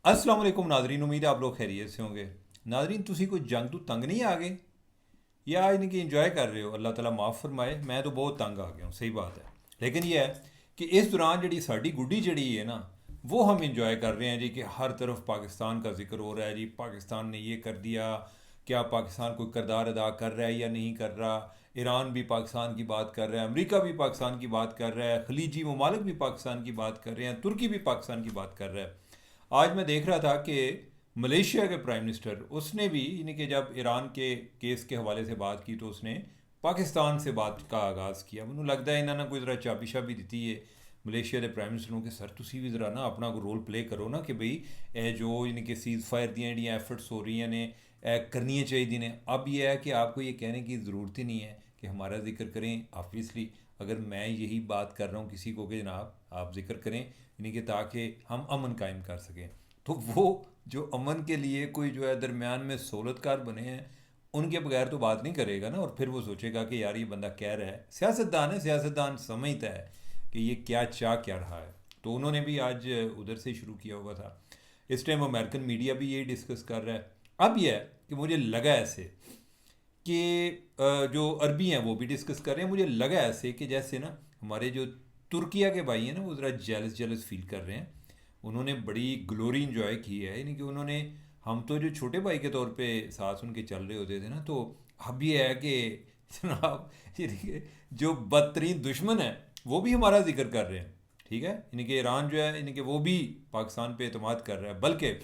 السلام علیکم ناظرین، امید ہے آپ لوگ خیریت سے ہوں گے۔ ناظرین، تسی کوئی جنگ تو تنگ نہیں آ گئے یا ان کی انجوائے کر رہے ہو؟ اللہ تعالیٰ معاف فرمائے، میں تو بہت تنگ آ گیا ہوں، صحیح بات ہے۔ لیکن یہ ہے کہ اس دوران جڑی ساڈی گڈی جڑی ہے نا، وہ ہم انجوائے کر رہے ہیں جی، کہ ہر طرف پاکستان کا ذکر ہو رہا ہے جی، پاکستان نے یہ کر دیا، کیا پاکستان کوئی کردار ادا کر رہا ہے یا نہیں کر رہا۔ ایران بھی پاکستان کی بات کر رہا ہے، امریکہ بھی پاکستان کی بات کر رہا ہے، خلیجی ممالک بھی پاکستان کی بات کر رہے ہیں، ترکی بھی پاکستان کی بات کر رہا ہے۔ آج میں دیکھ رہا تھا کہ ملیشیا کے پرائم منسٹر اس نے بھی، یعنی کہ جب ایران کے کیس کے حوالے سے بات کی تو اس نے پاکستان سے بات کا آغاز کیا۔ مجھے لگتا ہے انہوں نے کوئی ذرا چابی شابی دیتی ہے ملیشیا کے پرائم منسٹر کہ سر تسی بھی ذرا نا اپنا کو رول پلے کرو نا، کہ بھئی اے جو یعنی کہ سیز فائر دیا جڑیاں ایفرٹس ہو رہی ہیں نے کرنی چاہیے نے۔ اب یہ ہے کہ آپ کو یہ کہنے کی ضرورت ہی نہیں ہے کہ ہمارا ذکر کریں۔ آبویسلی اگر میں یہی بات کر رہا ہوں کسی کو کہ جناب آپ ذکر کریں، یعنی کہ تاکہ ہم امن قائم کر سکیں، تو وہ جو امن کے لیے کوئی جو ہے درمیان میں سہولت کار بنے ہیں، ان کے بغیر تو بات نہیں کرے گا نا۔ اور پھر وہ سوچے گا کہ یار یہ بندہ کہہ رہا ہے، سیاستدان ہے، سیاستدان سمجھتا ہے کہ یہ کیا چاہ کیا رہا ہے۔ تو انہوں نے بھی آج ادھر سے شروع کیا ہوا تھا۔ اس ٹائم امریکن میڈیا بھی یہی ڈسکس کر رہا ہے۔ اب یہ ہے کہ مجھے لگا ایسے کہ جو عربی ہیں وہ بھی ڈسکس کر رہے ہیں، مجھے لگا ایسے کہ جیسے نا ہمارے جو ترکیہ کے بھائی ہیں نا، وہ ذرا جیلس جیلس فیل کر رہے ہیں۔ انہوں نے بڑی گلوری انجوائے کی ہے، یعنی کہ انہوں نے، ہم تو جو چھوٹے بھائی کے طور پہ ساتھ ان کے چل رہے ہوتے تھے نا، تو اب یہ ہے کہ جناب یعنی کہ جو بدترین دشمن ہے وہ بھی ہمارا ذکر کر رہے ہیں، ٹھیک ہے۔ یعنی کہ ایران جو ہے، یعنی کہ وہ بھی پاکستان پہ اعتماد کر رہا ہے۔ بلکہ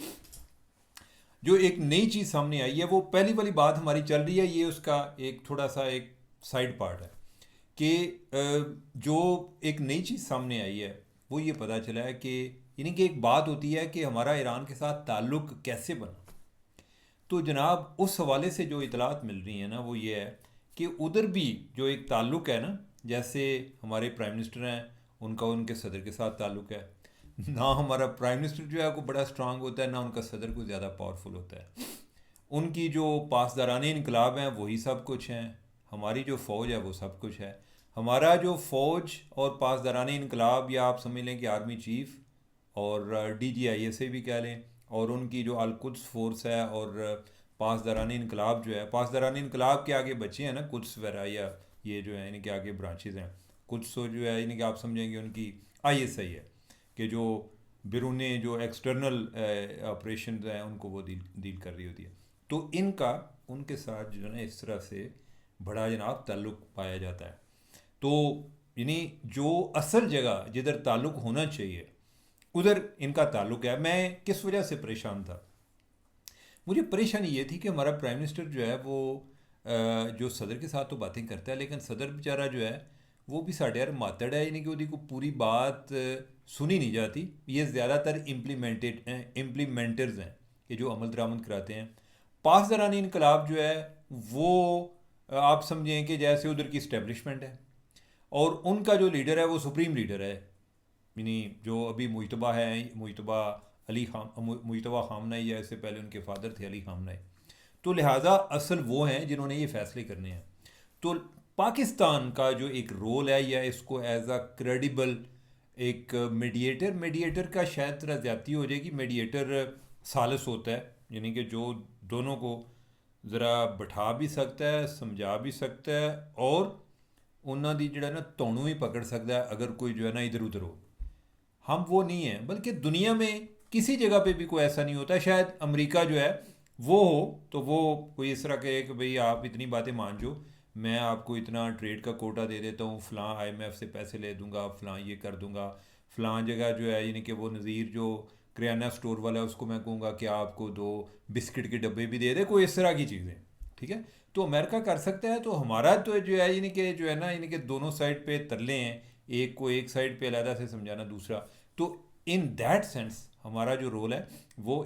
جو ایک نئی چیز سامنے آئی ہے، وہ پہلی والی بات ہماری چل رہی ہے، یہ اس کا ایک تھوڑا سا ایک سائڈ پارٹ ہے کہ جو ایک نئی چیز سامنے آئی ہے وہ یہ پتہ چلا ہے کہ، یعنی کہ ایک بات ہوتی ہے کہ ہمارا ایران کے ساتھ تعلق کیسے بنا۔ تو جناب اس حوالے سے جو اطلاعات مل رہی ہیں نا، وہ یہ ہے کہ ادھر بھی جو ایک تعلق ہے نا، جیسے ہمارے پرائم منسٹر ہیں، ان کا ان کے صدر کے ساتھ تعلق ہے۔ نہ ہمارا پرائم منسٹر جو ہے کوئی بڑا اسٹرانگ ہوتا ہے، نہ ان کا صدر کوئی زیادہ پاورفل ہوتا ہے۔ ان کی جو پاسداران انقلاب ہیں وہی سب کچھ ہیں، ہماری جو فوج ہے وہ سب کچھ ہے۔ ہمارا جو فوج اور پاسداران انقلاب، یا آپ سمجھ لیں کہ آرمی چیف اور D G I S A بھی کہہ لیں، اور ان کی جو القدس فورس ہے، اور پاسداران انقلاب جو ہے، پاسداران انقلاب کے آگے بچے ہیں نا قدس وغیرہ، یا یہ جو ہے ان کے آگے برانچز ہیں۔ قدس جو ہے یعنی کہ آپ سمجھیں گے ان کی آئی ایس آئی ہے، کہ جو بیرونی جو ایکسٹرنل آپریشنز ہیں ان کو وہ ڈیل کر رہی ہوتی ہے۔ تو ان کا ان کے ساتھ جو ہے نا اس طرح سے بڑا جناب تعلق پایا جاتا ہے۔ تو یعنی جو اصل جگہ جدھر تعلق ہونا چاہیے ادھر ان کا تعلق ہے۔ میں کس وجہ سے پریشان تھا؟ مجھے پریشانی یہ تھی کہ ہمارا پرائم منسٹر جو ہے وہ جو صدر کے ساتھ تو باتیں کرتا ہے، لیکن صدر بیچارہ جو ہے وہ بھی ساڈے یار ماتڑ ہے، یعنی کہ وہ کو پوری بات سنی نہیں جاتی۔ یہ زیادہ تر امپلیمنٹرز ہیں کہ جو عمل درآمد کراتے ہیں۔ پاسداران انقلاب جو ہے وہ آپ سمجھیں کہ جیسے ادھر کی اسٹیبلشمنٹ ہے، اور ان کا جو لیڈر ہے وہ سپریم لیڈر ہے، یعنی جو ابھی مجتبہ ہے، مجتبہ علی مجتبہ خامنہ ہے، اس سے پہلے ان کے فادر تھے علی خامنہ۔ تو لہٰذا اصل وہ ہیں جنہوں نے یہ فیصلے کرنے ہیں۔ تو پاکستان کا جو ایک رول ہے، یا اس کو ایز اے کریڈیبل ایک میڈیٹر کا شاید طرح زیادتی ہو جائے گی، میڈیٹر ثالث ہوتا ہے، یعنی کہ جو دونوں کو ذرا بٹھا بھی سکتا ہے، سمجھا بھی سکتا ہے، اور انہوں دی جڑا نا تونوں بھی پکڑ سکتا ہے اگر کوئی جو ہے نا ادھر ادھر ہو۔ ہم وہ نہیں ہیں، بلکہ دنیا میں کسی جگہ پہ بھی کوئی ایسا نہیں ہوتا۔ شاید امریکہ جو ہے وہ ہو تو وہ کوئی اس طرح کہے کہ بھئی آپ اتنی باتیں مان جو، میں آپ کو اتنا ٹریڈ کا کوٹا دے دیتا ہوں، فلاں آئی ایم ایف سے پیسے لے دوں گا، فلاں یہ کر دوں گا، فلاں جگہ جو ہے یعنی کہ وہ نظیر جو کریانہ سٹور والا ہے اس کو میں کہوں گا کہ آپ کو دو بسکٹ کے ڈبے بھی دے دے، کوئی اس طرح کی چیزیں، ٹھیک ہے۔ تو امریکہ کر سکتا ہے، تو ہمارا تو جو ہے یعنی کہ جو ہے نا یعنی کہ دونوں سائڈ پہ ترلے ہیں، ایک کو ایک سائڈ پہ علیحدہ سے سمجھانا دوسرا۔ تو ان دیٹ سینس ہمارا جو رول ہے وہ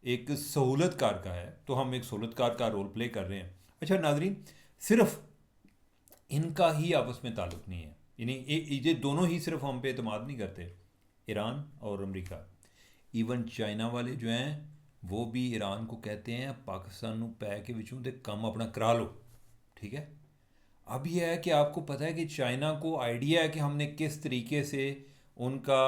ایک سہولت کار کا ہے، تو ہم ایک سہولت کار کا رول پلے کر رہے ہیں۔ اچھا ناظرین، صرف ان کا ہی آپس میں تعلق نہیں ہے، یعنی یہ دونوں ہی صرف ہم پہ اعتماد نہیں کرتے، ایران اور امریکہ، ایون چائنا والے جو ہیں وہ بھی ایران کو کہتے ہیں پاکستان نو پے کے وچوں تے کم اپنا کرا لو، ٹھیک ہے۔ اب یہ ہے کہ آپ کو پتہ ہے کہ چائنا کو آئیڈیا ہے کہ ہم نے کس طریقے سے ان کا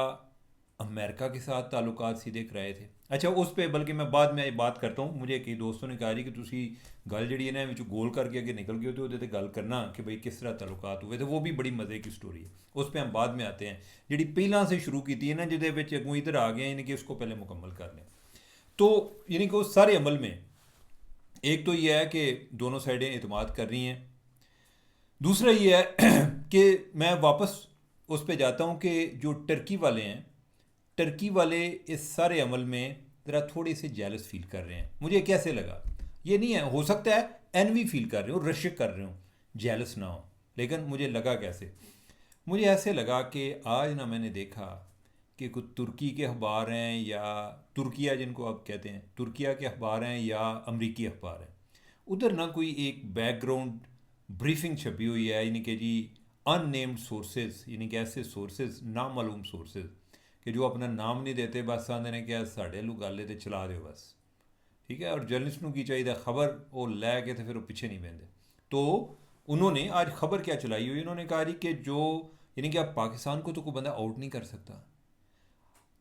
امریکہ کے ساتھ تعلقات سیدھے کرائے تھے. اچھا اس پہ بلکہ میں بعد میں بات کرتا ہوں. مجھے کئی دوستوں نے کہا جی کہ تسی گل جڑی ہے نا وچ گول کر کے اگے نکل گئے ہو تو گل کرنا کہ بھئی کس طرح تعلقات ہوئے تھے. وہ بھی بڑی مزے کی سٹوری ہے, اس پہ ہم بعد میں آتے ہیں. جڑی پہلاں سے شروع کی تھی ہے نا جہدے وچ اگوں ادھر آ گئے ہیں یعنی کہ اس کو پہلے مکمل کر لیں. تو یعنی کہ اس سارے عمل میں ایک تو یہ ہے کہ دونوں سائڈیں اعتماد کر رہی ہیں. دوسرا یہ ہے کہ میں واپس اس پہ جاتا ہوں کہ جو ٹرکی والے ہیں, ٹرکی والے اس سارے عمل میں ذرا تھوڑے سے جیلس فیل کر رہے ہیں. مجھے کیسے لگا, یہ نہیں ہے, ہو سکتا ہے اینوی فیل کر رہے ہوں, رشک کر رہے ہوں, جیلس نہ ہو, لیکن مجھے لگا کیسے, مجھے ایسے لگا کہ آج نہ میں نے دیکھا کہ کچھ ترکی کے اخبار ہیں یا ترکیہ جن کو آپ کہتے ہیں, ترکیہ کے اخبار ہیں یا امریکی اخبار ہیں, ادھر نہ کوئی ایک بیک گراؤنڈ بریفنگ چھپی ہوئی ہے, یعنی کہ جی ان نیمڈ سورسز, یعنی کہ ایسے سورسز نامعلوم سورسز کہ جو اپنا نام نہیں دیتے, بس آدھے نے کیا ساڑھے لوگ گل ہے تو چلا دو بس, ٹھیک ہے. اور جرنلسٹ کی چاہیے خبر وہ لے کے تو پھر وہ پیچھے نہیں بہتے. تو انہوں نے آج خبر کیا چلائی ہوئی, انہوں نے کہا جی کہ جو یعنی کہ اب پاکستان کو تو کوئی بندہ آؤٹ نہیں کر سکتا,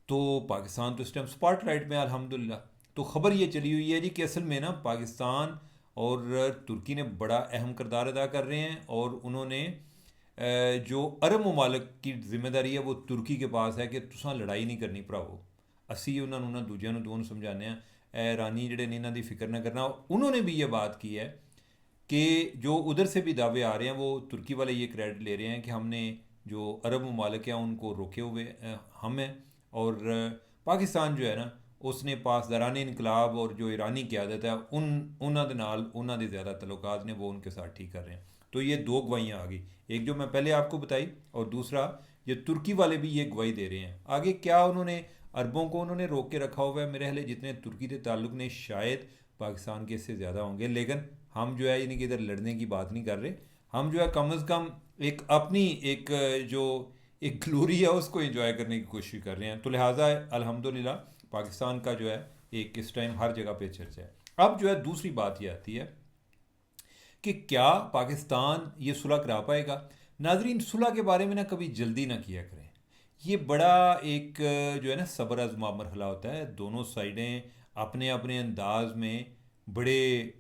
تو پاکستان تو اس ٹائم سپاٹ لائٹ میں الحمدللہ. تو خبر یہ چلی ہوئی ہے جی کہ اصل میں نا پاکستان اور ترکی نے بڑا اہم کردار ادا کر رہے ہیں, اور انہوں نے جو عرب ممالک کی ذمہ داری ہے وہ ترکی کے پاس ہے کہ تساں لڑائی نہیں کرنی بھراو, اسی انہوں نے دوجیاں دونوں سمجھانے ہیں, اے ایرانی جڑے نے انہوں دی فکر نہ کرنا. انہوں نے بھی یہ بات کی ہے کہ جو ادھر سے بھی دعوے آ رہے ہیں وہ ترکی والے یہ کریڈٹ لے رہے ہیں کہ ہم نے جو عرب ممالک ہیں ان کو روکے ہوئے ہم ہیں, اور پاکستان جو ہے نا اس نے پاسداران انقلاب اور جو ایرانی قیادت ہے انہوں دے نال انہوں دے زیادہ تعلقات نے وہ ان کے ساتھ ٹھیک کر رہے ہیں. تو یہ دو گواہیاں آ گئی, ایک جو میں پہلے آپ کو بتائی, اور دوسرا یہ ترکی والے بھی یہ گواہی دے رہے ہیں. آگے کیا انہوں نے عربوں کو انہوں نے روک کے رکھا ہوا ہے, میرے حال جتنے ترکی کے تعلق نے شاید پاکستان کے اس سے زیادہ ہوں گے, لیکن ہم جو ہے یعنی کہ ادھر لڑنے کی بات نہیں کر رہے, ہم جو ہے کم از کم ایک اپنی ایک جو ایک گلوری ہے اس کو انجوائے کرنے کی کوشش کر رہے ہیں. تو لہٰذا الحمدللہ پاکستان کا جو ہے ایک اس ٹائم ہر جگہ پہ چرچا ہے. اب جو ہے دوسری بات یہ آتی ہے کہ کیا پاکستان یہ صلح کرا پائے گا. ناظرین صلح کے بارے میں نا کبھی جلدی نہ کیا کریں, یہ بڑا ایک جو ہے نا صبر آزما مرحلہ ہوتا ہے. دونوں سائڈیں اپنے اپنے انداز میں بڑے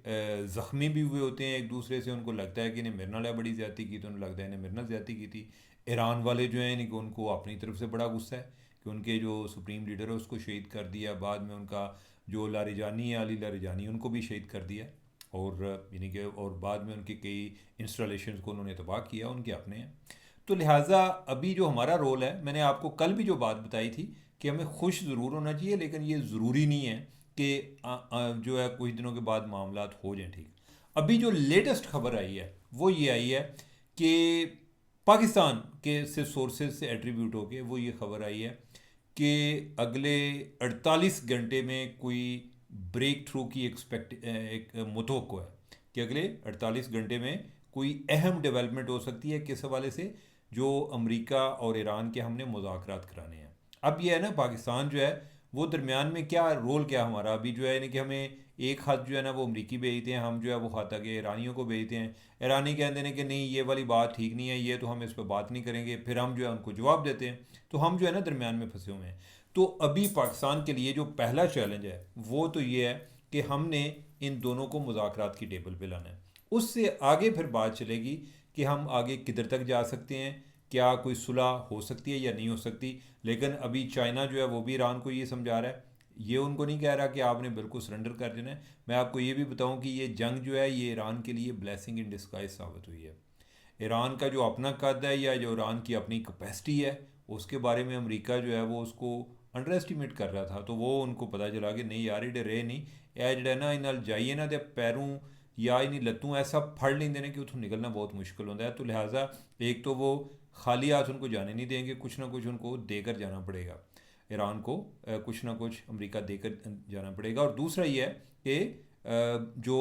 زخمی بھی ہوئے ہوتے ہیں ایک دوسرے سے, ان کو لگتا ہے کہ انہیں میرے نال بڑی زیادتی کی, تو انہیں لگتا ہے انہیں میرے نال زیادتی کی تھی. ایران والے جو ہیں ان کو اپنی طرف سے بڑا غصہ ہے کہ ان کے جو سپریم لیڈر ہے اس کو شہید کر دیا, بعد میں ان کا جو لاریجانی ہے علی لاریجانی ان کو بھی شہید کر دیا, اور یعنی کہ اور بعد میں ان کی کئی انسٹالیشنز کو انہوں نے تباہ کیا, ان کے اپنے ہیں. تو لہٰذا ابھی جو ہمارا رول ہے, میں نے آپ کو کل بھی جو بات بتائی تھی کہ ہمیں خوش ضرور ہونا چاہیے, لیکن یہ ضروری نہیں ہے کہ جو ہے کچھ دنوں کے بعد معاملات ہو جائیں ٹھیک. ابھی جو لیٹسٹ خبر آئی ہے وہ یہ آئی ہے کہ پاکستان کے سے سورسز سے ایٹریبیوٹ ہو کے وہ یہ خبر آئی ہے کہ اگلے 48 گھنٹے میں کوئی بریک تھرو کی ایک متوقع ہے کہ اگلے 48 گھنٹے میں کوئی اہم ڈیولپمنٹ ہو سکتی ہے کس حوالے سے, جو امریکہ اور ایران کے ہم نے مذاکرات کرانے ہیں. اب یہ ہے نا پاکستان جو ہے وہ درمیان میں کیا رول کیا ہمارا ابھی جو ہے یعنی کہ ہمیں ایک خط جو ہے نا وہ امریکی بھیجتے ہیں, ہم جو ہے وہ خط آگے ایرانیوں کو بھیجتے ہیں, ایرانی کہتے ہیں کہ نہیں یہ والی بات ٹھیک نہیں ہے, یہ تو ہم اس پہ بات نہیں کریں گے, پھر ہم جو ہے ان کو جواب دیتے ہیں, تو ہم جو ہے نا درمیان میں پھنسے ہوئے ہیں. تو ابھی پاکستان کے لیے جو پہلا چیلنج ہے وہ تو یہ ہے کہ ہم نے ان دونوں کو مذاکرات کی ٹیبل پہ لانا ہے. اس سے آگے پھر بات چلے گی کہ ہم آگے کدھر تک جا سکتے ہیں, کیا کوئی صلح ہو سکتی ہے یا نہیں ہو سکتی. لیکن ابھی چائنا جو ہے وہ بھی ایران کو یہ سمجھا رہا ہے, یہ ان کو نہیں کہہ رہا کہ آپ نے بالکل سرنڈر کر دینا ہے. میں آپ کو یہ بھی بتاؤں کہ یہ جنگ جو ہے یہ ایران کے لیے بلیسنگ ان ڈسکائز ثابت ہوئی ہے. ایران کا جو اپنا قد ہے یا جو ایران کی اپنی کیپیسٹی ہے اس کے بارے میں امریکہ جو ہے وہ اس کو انڈر ایسٹیمیٹ کر رہا تھا, تو وہ ان کو پتہ چلا کہ نہیں یار ایڈے رہے نہیں, اے جڑا نا انال جائیے نا تے پیروں یا انہیں لتوں ایسا پھڑ لیں دینے کہ اتوں نکلنا بہت مشکل ہوتا ہے. تو لہٰذا ایک تو وہ خالی ہاتھ ان کو جانے نہیں دیں گے, کچھ نہ کچھ ان کو دے کر جانا پڑے گا, ایران کو کچھ نہ کچھ امریکہ دے کر جانا پڑے گا. اور دوسرا یہ ہے کہ جو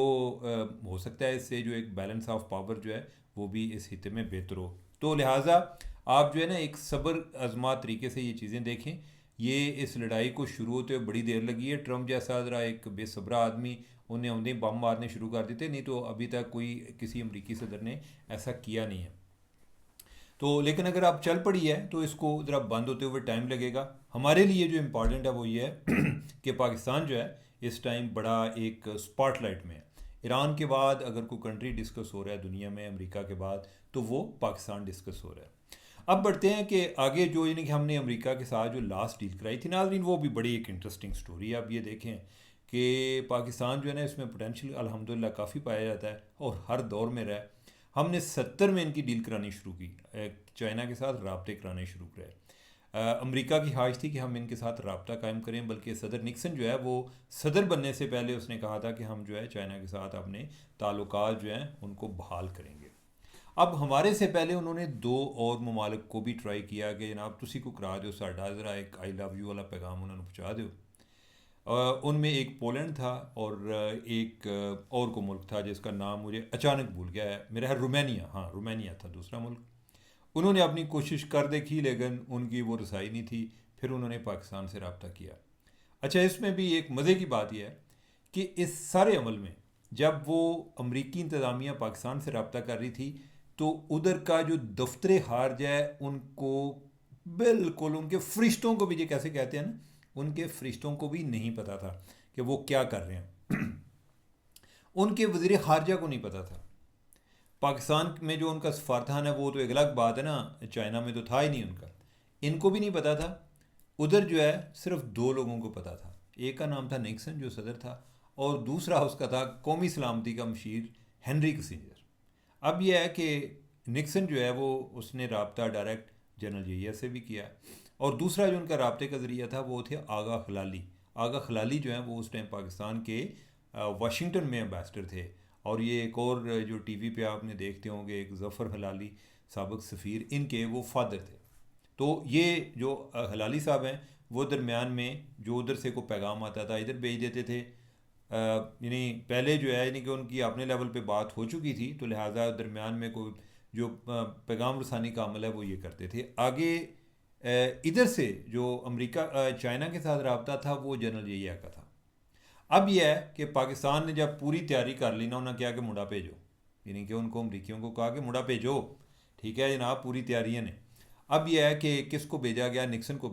ہو سکتا ہے اس سے جو ایک بیلنس آف پاور جو ہے وہ بھی اس خطے میں بہتر ہو. تو لہٰذا آپ جو ہے نا ایک صبر آزما طریقے سے یہ چیزیں دیکھیں. یہ اس لڑائی کو شروع ہوتے ہوئے بڑی دیر لگی ہے. ٹرمپ جیسا ذرا ایک بے صبرا آدمی انہیں انہیں بم مارنے شروع کر دیتے, نہیں تو ابھی تک کوئی کسی امریکی صدر نے ایسا کیا نہیں ہے. تو لیکن اگر آپ چل پڑی ہے تو اس کو ذرا بند ہوتے ہوئے ٹائم لگے گا. ہمارے لیے جو امپورٹنٹ ہے وہ یہ ہے کہ پاکستان جو ہے اس ٹائم بڑا ایک اسپاٹ لائٹ میں ہے. ایران کے بعد اگر کوئی کنٹری ڈسکس ہو رہا ہے دنیا میں امریکہ کے بعد تو وہ پاکستان ڈسکس ہو رہا ہے. اب بڑھتے ہیں کہ آگے جو یعنی کہ ہم نے امریکہ کے ساتھ جو لاسٹ ڈیل کرائی تھی ناظرین وہ بھی بڑی ایک انٹرسٹنگ سٹوری ہے. اب یہ دیکھیں کہ پاکستان جو ہے نا اس میں پوٹینشیل الحمدللہ کافی پایا جاتا ہے اور ہر دور میں رہا ہے. ہم نے 70 میں ان کی ڈیل کرانی شروع کی, چائنا کے ساتھ رابطے کرانے شروع کرائے. امریکہ کی خواہش تھی کہ ہم ان کے ساتھ رابطہ قائم کریں, بلکہ صدر نکسن جو ہے وہ صدر بننے سے پہلے اس نے کہا تھا کہ ہم جو ہے چائنا کے ساتھ اپنے تعلقات جو ہیں ان کو بحال کریں گے. اب ہمارے سے پہلے انہوں نے 2 اور ممالک کو بھی ٹرائی کیا کہ جناب تسی کو کرا دو ساڈا ذرا ایک آئی لو یو والا پیغام انہوں نے پہنچا دو. ان میں ایک پولینڈ تھا اور ایک اور کو ملک تھا جس کا نام مجھے اچانک بھول گیا ہے, میرا ہے رومینیا, ہاں رومینیا تھا دوسرا ملک. انہوں نے اپنی کوشش کر دیکھی لیکن ان کی وہ رسائی نہیں تھی. پھر انہوں نے پاکستان سے رابطہ کیا. اچھا اس میں بھی ایک مزے کی بات یہ ہے کہ اس سارے عمل میں جب وہ امریکی انتظامیہ پاکستان سے رابطہ کر رہی تھی تو ادھر کا جو دفتر خارجہ ہے ان کو بالکل, ان کے فرشتوں کو بھی, یہ کیسے کہتے ہیں نا, ان کے فرشتوں کو بھی نہیں پتا تھا کہ وہ کیا کر رہے ہیں. ان کے وزیر خارجہ کو نہیں پتا تھا. پاکستان میں جو ان کا سفارتخانہ ہے وہ تو ایک الگ بات ہے نا, چائنا میں تو تھا ہی نہیں ان کا, ان کو بھی نہیں پتا تھا. ادھر جو ہے صرف 2 لوگوں کو پتا تھا. ایک کا نام تھا نکسن جو صدر تھا, اور دوسرا اس کا تھا قومی سلامتی کا مشیر ہنری کسنجر. اب یہ ہے کہ نکسن جو ہے وہ اس نے رابطہ ڈائریکٹ جنرل جیئر سے بھی کیا, اور دوسرا جو ان کا رابطے کا ذریعہ تھا وہ تھے آغا خلالی. آغا خلالی جو ہیں وہ اس ٹائم پاکستان کے واشنگٹن میں امبیسڈر تھے. اور یہ ایک اور جو ٹی وی پہ آپ نے دیکھتے ہوں گے ایک ظفر حلالی سابق سفیر, ان کے وہ فادر تھے. تو یہ جو حلالی صاحب ہیں وہ درمیان میں جو ادھر سے کوئی پیغام آتا تھا ادھر بھیج دیتے تھے. یعنی پہلے جو ہے یعنی کہ ان کی اپنے لیول پہ بات ہو چکی تھی تو لہٰذا درمیان میں کوئی جو پیغام رسانی کا عمل ہے وہ یہ کرتے تھے. آگے ادھر سے جو امریکہ چائنا کے ساتھ رابطہ تھا وہ جنرل جیئر کا تھا. اب یہ ہے کہ پاکستان نے جب پوری تیاری کر لی نا, انہوں نے کیا کہ مڑا بھیجو, یعنی کہ ان کو امریکیوں کو کہا کہ مڑا بھیجو, ٹھیک ہے جناب پوری تیاریاں نے. اب یہ ہے کہ کس کو بھیجا گیا, نکسن کو,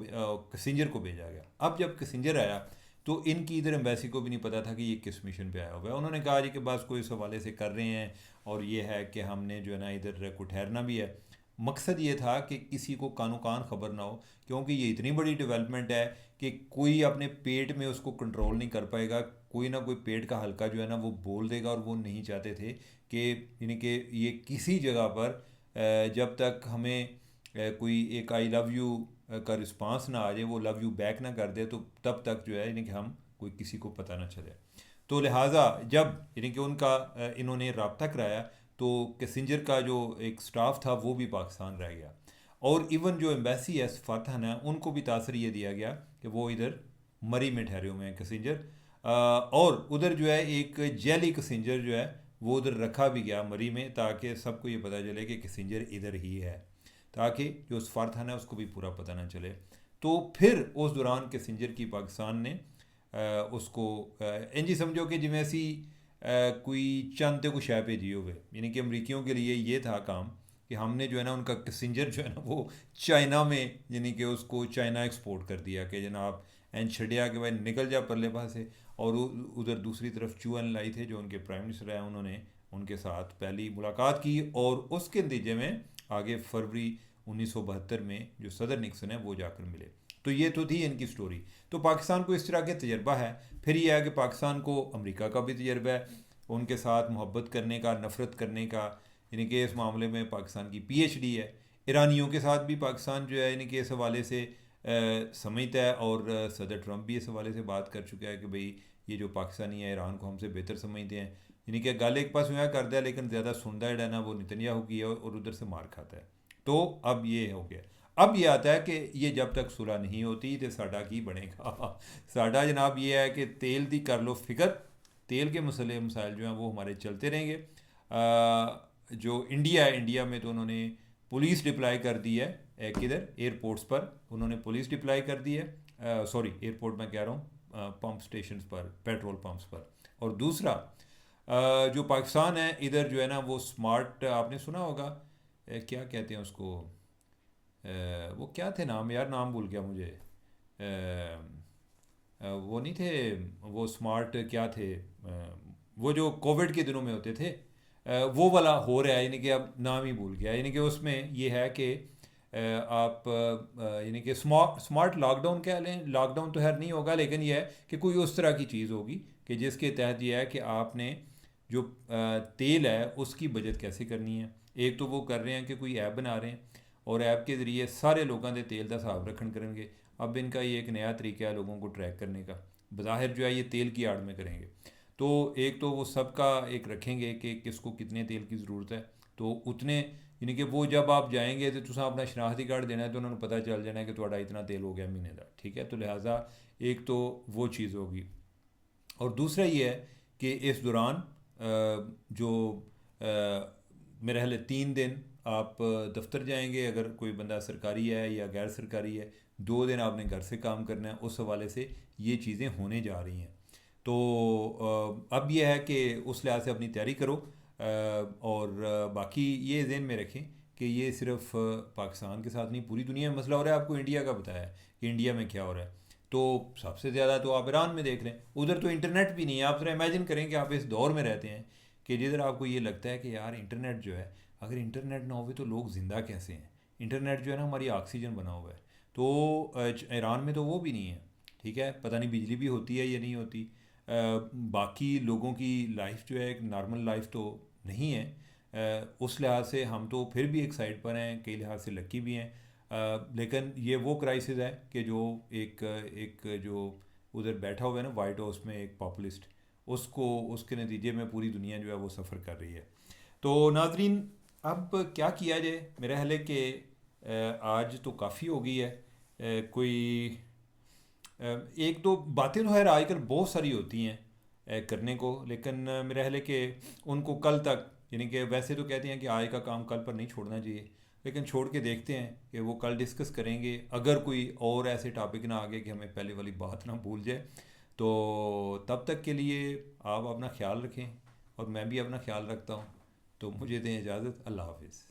کسنجر کو بھیجا گیا. اب جب کسنجر آیا تو ان کی ادھر ایمبیسی کو بھی نہیں پتا تھا کہ یہ کس مشن پہ آیا ہوا ہے. انہوں نے کہا جی کہ بس کوئی اس حوالے سے کر رہے ہیں, اور یہ ہے کہ ہم نے جو ہے نا ادھر کو ٹھہرنا بھی ہے. مقصد یہ تھا کہ کسی کو کانو کان خبر نہ ہو, کیونکہ یہ اتنی بڑی ڈیولپمنٹ ہے کہ کوئی اپنے پیٹ میں اس کو کنٹرول نہیں کر پائے گا. کوئی نہ کوئی پیٹ کا حلقہ جو ہے نا وہ بول دے گا, اور وہ نہیں چاہتے تھے کہ یعنی کہ یہ کسی جگہ پر جب تک ہمیں کوئی ایک آئی لو یو کا رسپانس نہ آ جائے, وہ لو یو بیک نہ کر دے, تو تب تک جو ہے یعنی کہ ہم کوئی کسی کو پتہ نہ چلے. تو لہٰذا جب یعنی کہ ان کا انہوں نے رابطہ کرایا تو کسنجر کا جو ایک سٹاف تھا وہ بھی پاکستان رہ گیا, اور ایون جو ایمبیسی ہے سفارتخانہ ہے ان کو بھی تاثر یہ دیا گیا کہ وہ ادھر مری میں ٹھہرے ہوئے ہیں کسنجر. اور ادھر جو ہے ایک جیلی کسنجر جو ہے وہ ادھر رکھا بھی گیا مری میں, تاکہ سب کو یہ پتہ چلے کہ کسنجر ادھر ہی ہے, تاکہ جو سفارتخانہ ہے اس کو بھی پورا پتہ نہ چلے. تو پھر اس دوران کسنجر کی پاکستان نے اس کو انجی سمجھو کہ جی ایسی کوئی چند کو شے بھیجی ہوئے, یعنی کہ امریکیوں کے لیے یہ تھا کام کہ ہم نے جو ہے نا ان کا کسنجر جو ہے نا وہ چائنا میں یعنی کہ اس کو چائنا ایکسپورٹ کر دیا کہ جناب این چھڑیا کہ بھائی نکل جا پرلے پاس سے. اور ادھر دوسری طرف چوئن لائی تھے جو ان کے پرائم منسٹر ہیں, انہوں نے ان کے ساتھ پہلی ملاقات کی, اور اس کے نتیجے میں آگے فروری 1972 میں جو صدر نکسن ہے وہ جا کر ملے. تو یہ تو تھی ان کی سٹوری. تو پاکستان کو اس طرح کے تجربہ ہے. پھر یہ ہے کہ پاکستان کو امریکہ کا بھی تجربہ ہے, ان کے ساتھ محبت کرنے کا, نفرت کرنے کا, یعنی کہ اس معاملے میں پاکستان کی پی ایچ ڈی ہے. ایرانیوں کے ساتھ بھی پاکستان جو ہے یعنی کہ اس حوالے سے سمجھتا ہے, اور صدر ٹرمپ بھی اس حوالے سے بات کر چکا ہے کہ بھئی یہ جو پاکستانی ہے ایران کو ہم سے بہتر سمجھتے ہیں, یعنی کہ گل ایک پاس میں کر دیا لیکن زیادہ سنتا ہے نا وہ نتنیاہو کی ہے, اور ادھر سے مار کھاتا ہے. تو اب یہ ہو گیا. اب یہ آتا ہے کہ یہ جب تک صلح نہیں ہوتی تو ساڈا کی بنے گا. ساڈا جناب یہ ہے کہ تیل دی کر لو فکر, تیل کے مسائل جو ہیں وہ ہمارے چلتے رہیں گے. جو انڈیا ہے, انڈیا میں تو انہوں نے پولیس ڈپلائی کر دی ہے, کدھر ایئرپورٹس پر انہوں نے پولیس ڈپلائی کر دی ہے, سوری ایئرپورٹ میں کہہ رہا ہوں, پمپ سٹیشنز پر, پیٹرول پمپس پر. اور دوسرا جو پاکستان ہے ادھر جو ہے نا وہ سمارٹ, آپ نے سنا ہوگا کیا کہتے ہیں اس کو, وہ کیا تھے نام یار، نام بھول گیا مجھے. وہ نہیں تھے، وہ اسمارٹ کیا تھے، وہ جو کووڈ کے دنوں میں ہوتے تھے، وہ والا ہو رہا ہے. یعنی کہ اب نام ہی بھول گیا. یعنی کہ اس میں یہ ہے کہ آپ یعنی کہ اسمارٹ لاک ڈاؤن کہہ لیں. لاک ڈاؤن تو خیر نہیں ہوگا، لیکن یہ ہے کہ کوئی اس طرح کی چیز ہوگی کہ جس کے تحت یہ ہے کہ آپ نے جو تیل ہے اس کی بچت کیسے کرنی ہے. ایک تو وہ کر رہے ہیں کہ کوئی ایپ بنا رہے ہیں اور ایپ کے ذریعے سارے لوگوں کے تیل کا حساب رکھن کریں گے. اب ان کا یہ ایک نیا طریقہ ہے لوگوں کو ٹریک کرنے کا. بظاہر جو ہے یہ تیل کی آڑ میں کریں گے. تو ایک تو وہ سب کا ایک رکھیں گے کہ کس کو کتنے تیل کی ضرورت ہے، تو اتنے یعنی کہ وہ جب آپ جائیں گے تو تصا اپنا شناختی کارڈ دینا ہے تو انہوں نے پتہ چل جانا ہے کہ تھوڑا اتنا تیل ہو گیا مہینے کا. ٹھیک ہے، تو لہٰذا ایک تو وہ چیز ہوگی. اور دوسرا یہ ہے کہ اس دوران جو میرے خیال ہے 3 دن آپ دفتر جائیں گے اگر کوئی بندہ سرکاری ہے یا غیر سرکاری ہے. 2 دن آپ نے گھر سے کام کرنا ہے. اس حوالے سے یہ چیزیں ہونے جا رہی ہیں. تو اب یہ ہے کہ اس لحاظ سے اپنی تیاری کرو. اور باقی یہ ذہن میں رکھیں کہ یہ صرف پاکستان کے ساتھ نہیں، پوری دنیا میں مسئلہ ہو رہا ہے. آپ کو انڈیا کا بتایا ہے کہ انڈیا میں کیا ہو رہا ہے. تو سب سے زیادہ تو آپ ایران میں دیکھ رہے ہیں، ادھر تو انٹرنیٹ بھی نہیں ہے. آپ ذرا امیجن کریں کہ آپ اس دور میں رہتے ہیں کہ جدھر آپ کو یہ لگتا ہے کہ یار انٹرنیٹ جو ہے، اگر انٹرنیٹ نہ ہوئے تو لوگ زندہ کیسے ہیں. انٹرنیٹ جو ہے نا ہماری آکسیجن بنا ہوا ہے. تو ایران میں تو وہ بھی نہیں ہے. ٹھیک ہے، پتہ نہیں بجلی بھی ہوتی ہے یا نہیں ہوتی. باقی لوگوں کی لائف جو ہے ایک نارمل لائف تو نہیں ہے. اس لحاظ سے ہم تو پھر بھی ایک سائڈ پر ہیں، کئی لحاظ سے لکی بھی ہیں. لیکن یہ وہ کرائسس ہے کہ جو ایک جو ادھر بیٹھا ہوا ہے نا وائٹ ہاؤس میں ایک پاپولسٹ، اس کے نتیجے میں پوری دنیا جو ہے وہ سفر کر رہی ہے. تو ناظرین، اب کیا کیا جائے؟ میرا خیال ہے کہ آج تو کافی ہو گئی ہے. کوئی ایک دو باتیں تو خیر آج کل بہت ساری ہوتی ہیں کرنے کو، لیکن میرا خیال ہے کہ ان کو کل تک، یعنی کہ ویسے تو کہتے ہیں کہ آج کا کام کل پر نہیں چھوڑنا چاہیے، لیکن چھوڑ کے دیکھتے ہیں کہ وہ کل ڈسکس کریں گے. اگر کوئی اور ایسے ٹاپک نہ آگے کہ ہمیں پہلے والی بات نہ بھول جائے. تو تب تک کے لیے آپ اپنا خیال رکھیں اور میں بھی اپنا خیال رکھتا ہوں. تو مجھے دیں اجازت. اللہ حافظ.